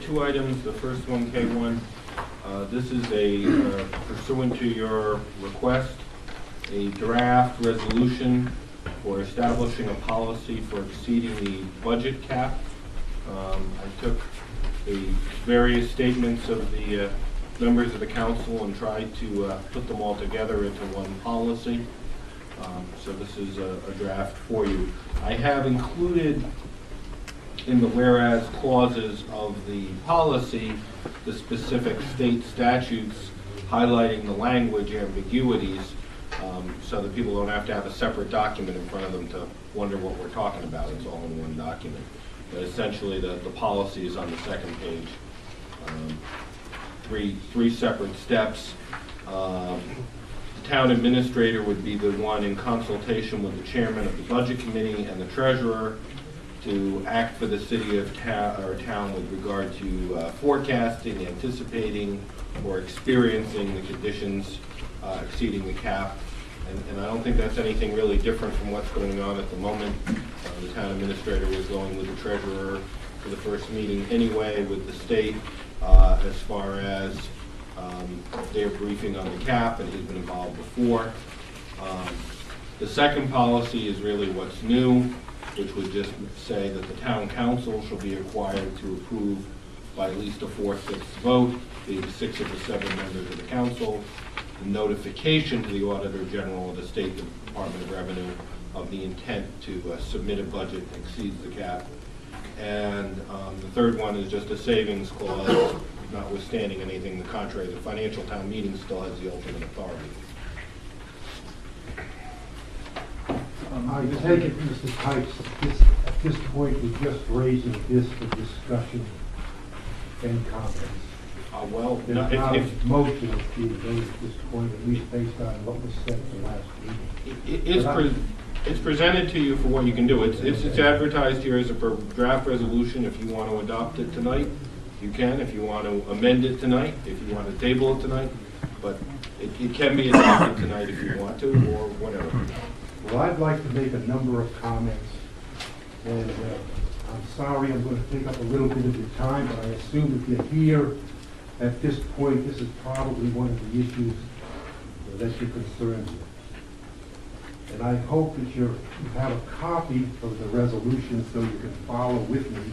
Two items. The first one, K1. This is a pursuant to your request, a draft resolution for establishing a policy for exceeding the budget cap. I took the various statements of the members of the council and tried to put them all together into one policy. So this is a draft for you. I have included in the whereas clauses of the policy the specific state statutes highlighting the language ambiguities, so that people don't have to have a separate document in front of them to wonder what we're talking about. It's all in one document. But essentially the policy is on the second page. Three separate steps. The town administrator would be the one in consultation with the chairman of the budget committee and the treasurer to act for the city of town with regard to forecasting, anticipating, or experiencing the conditions exceeding the cap. And I don't think that's anything really different from what's going on at the moment. The town administrator was going with the treasurer for the first meeting anyway with the state as far as their briefing on the cap, and he's been involved before. The second policy is really what's new, which would just say that the town council shall be required to approve by at least a 4/5 vote, being 6 of the 7 members of the council, the notification to the Auditor General of the State Department of Revenue of the intent to submit a budget that exceeds the cap. And the third one is just a savings clause, notwithstanding anything the contrary. The financial town meeting still has the ultimate authority. I take it, Mr. Pipes, at this point, we're just raising this for discussion and comments. Well, There's no, not a motion being made at this point, at least based on what was said at the last meeting. It's presented to you for what you can do. It's advertised here as a draft resolution. If you want to adopt it tonight, you can. If you want to amend it tonight, if you want to table it tonight, but it can be adopted tonight if you want to, or whatever. Well, I'd like to make a number of comments, and I'm sorry I'm going to take up a little bit of your time, but I assume if you're here at this point, this is probably one of the issues that you're concerned with. And I hope that you have a copy of the resolution so you can follow with me,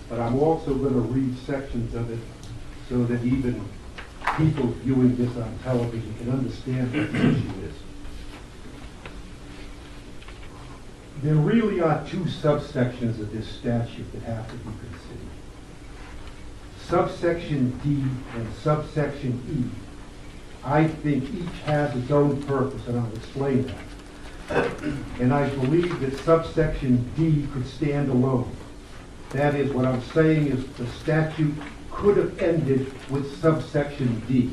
but I'm also going to read sections of it so that even people viewing this on television can understand what the issue is. There really are 2 subsections of this statute that have to be considered. Subsection D and subsection E, I think each has its own purpose, and I'll explain that. And I believe that subsection D could stand alone. That is, what I'm saying is the statute could have ended with subsection D.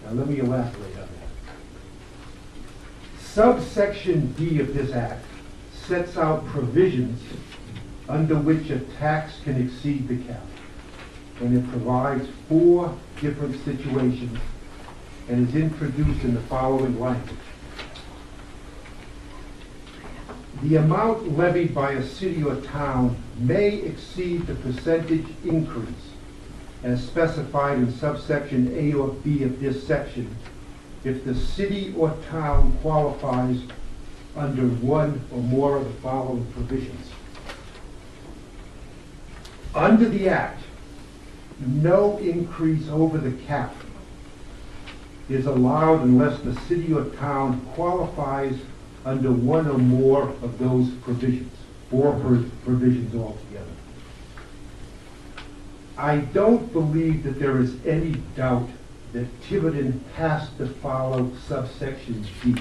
Now let me elaborate on that. Subsection D of this act sets out provisions under which a tax can exceed the cap. And it provides 4 different situations and is introduced in the following language. The amount levied by a city or town may exceed the percentage increase as specified in subsection A or B of this section if the city or town qualifies under one or more of the following provisions. Under the Act, no increase over the cap is allowed unless the city or town qualifies under one or more of those provisions, 4 provisions altogether. I don't believe that there is any doubt that Tiverton has to follow subsection D.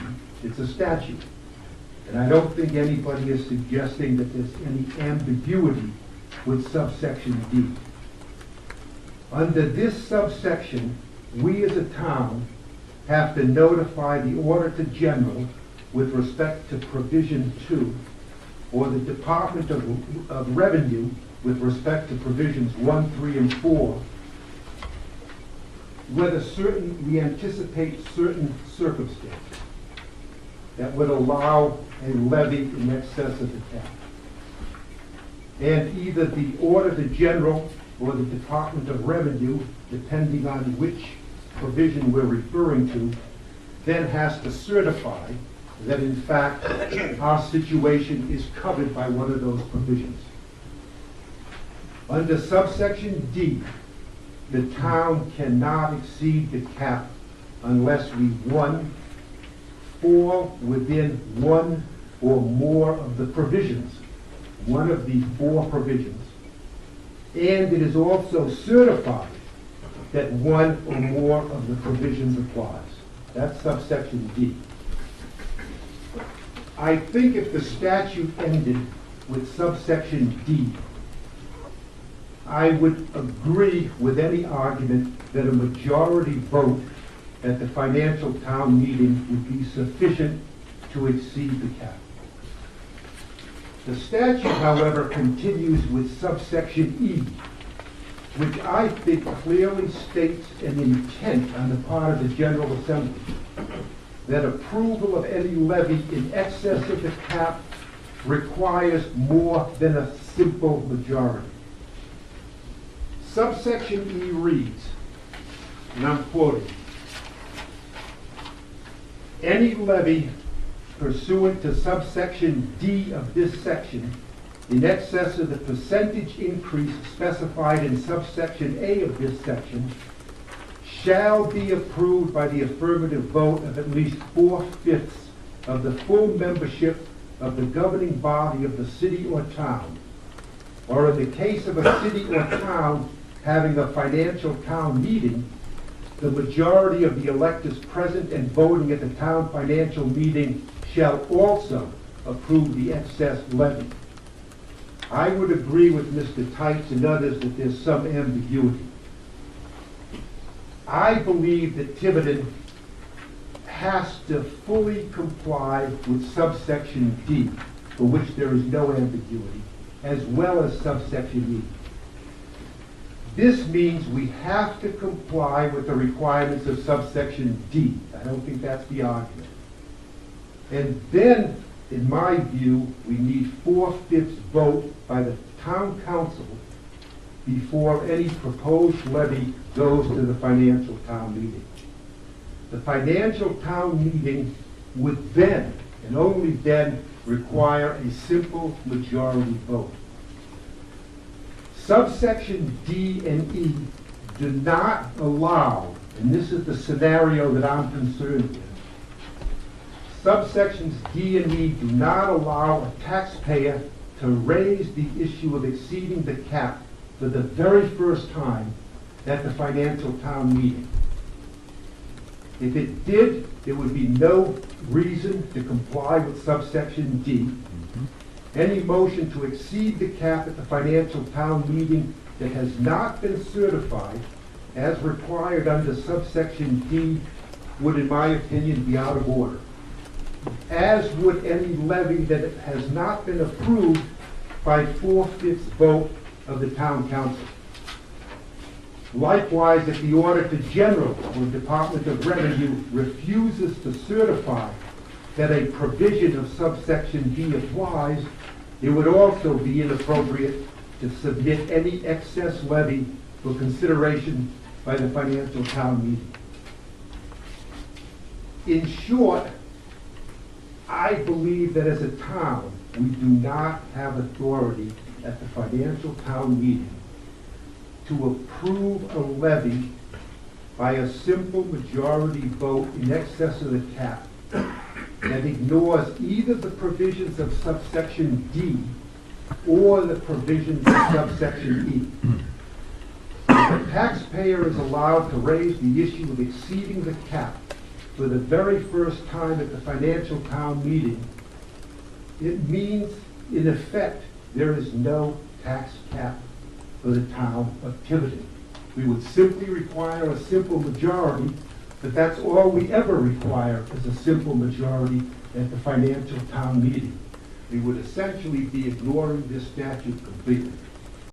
It's a statute. And I don't think anybody is suggesting that there's any ambiguity with subsection D. Under this subsection, we as a town have to notify the Auditor General with respect to provision 2, or the Department of Revenue with respect to provisions 1, 3, and 4, whether we anticipate certain circumstances that would allow a levy in excess of the cap. and either the Auditor General or the Department of Revenue, depending on which provision we're referring to, then has to certify that in fact our situation is covered by one of those provisions. Under subsection D, the town cannot exceed the cap unless we, one, fall within one or more of the provisions, one of the four provisions, and it is also certified that one or more of the provisions applies. That's subsection D. I think if the statute ended with subsection D, I would agree with any argument that a majority vote at the financial town meeting would be sufficient to exceed the cap. The statute, however, continues with subsection E, which I think clearly states an intent on the part of the General Assembly that approval of any levy in excess of the cap requires more than a simple majority. Subsection E reads, and I'm quoting, "Any levy pursuant to subsection D of this section in excess of the percentage increase specified in subsection A of this section shall be approved by the affirmative vote of at least 4/5 of the full membership of the governing body of the city or town, or in the case of a city or town having a financial town meeting, the majority of the electors present and voting at the town financial meeting shall also approve the excess levy." I would agree with Mr. Tights and others that there's some ambiguity. I believe that Tiverton has to fully comply with subsection D, for which there is no ambiguity, as well as subsection E. This means we have to comply with the requirements of subsection D. I don't think that's the argument. And then, in my view, we need 4/5 vote by the town council before any proposed levy goes to the financial town meeting. The financial town meeting would then, and only then, require a simple majority vote. Subsection D and E do not allow, and this is the scenario that I'm concerned with, subsections D and E do not allow a taxpayer to raise the issue of exceeding the cap for the very first time at the financial town meeting. If it did, there would be no reason to comply with subsection D. Any motion to exceed the cap at the financial town meeting that has not been certified as required under subsection D would, in my opinion, be out of order, as would any levy that has not been approved by 4/5 vote of the town council. Likewise, if the Auditor General or Department of Revenue refuses to certify that a provision of subsection D applies, it would also be inappropriate to submit any excess levy for consideration by the financial town meeting. In short, I believe that as a town, we do not have authority at the financial town meeting to approve a levy by a simple majority vote in excess of the cap that ignores either the provisions of subsection D or the provisions of subsection E. If the taxpayer is allowed to raise the issue of exceeding the cap for the very first time at the financial town meeting, it means, in effect, there is no tax cap for the town of Tiverton. We would simply require a simple majority, but that's all we ever require is a simple majority at the financial town meeting. We would essentially be ignoring this statute completely.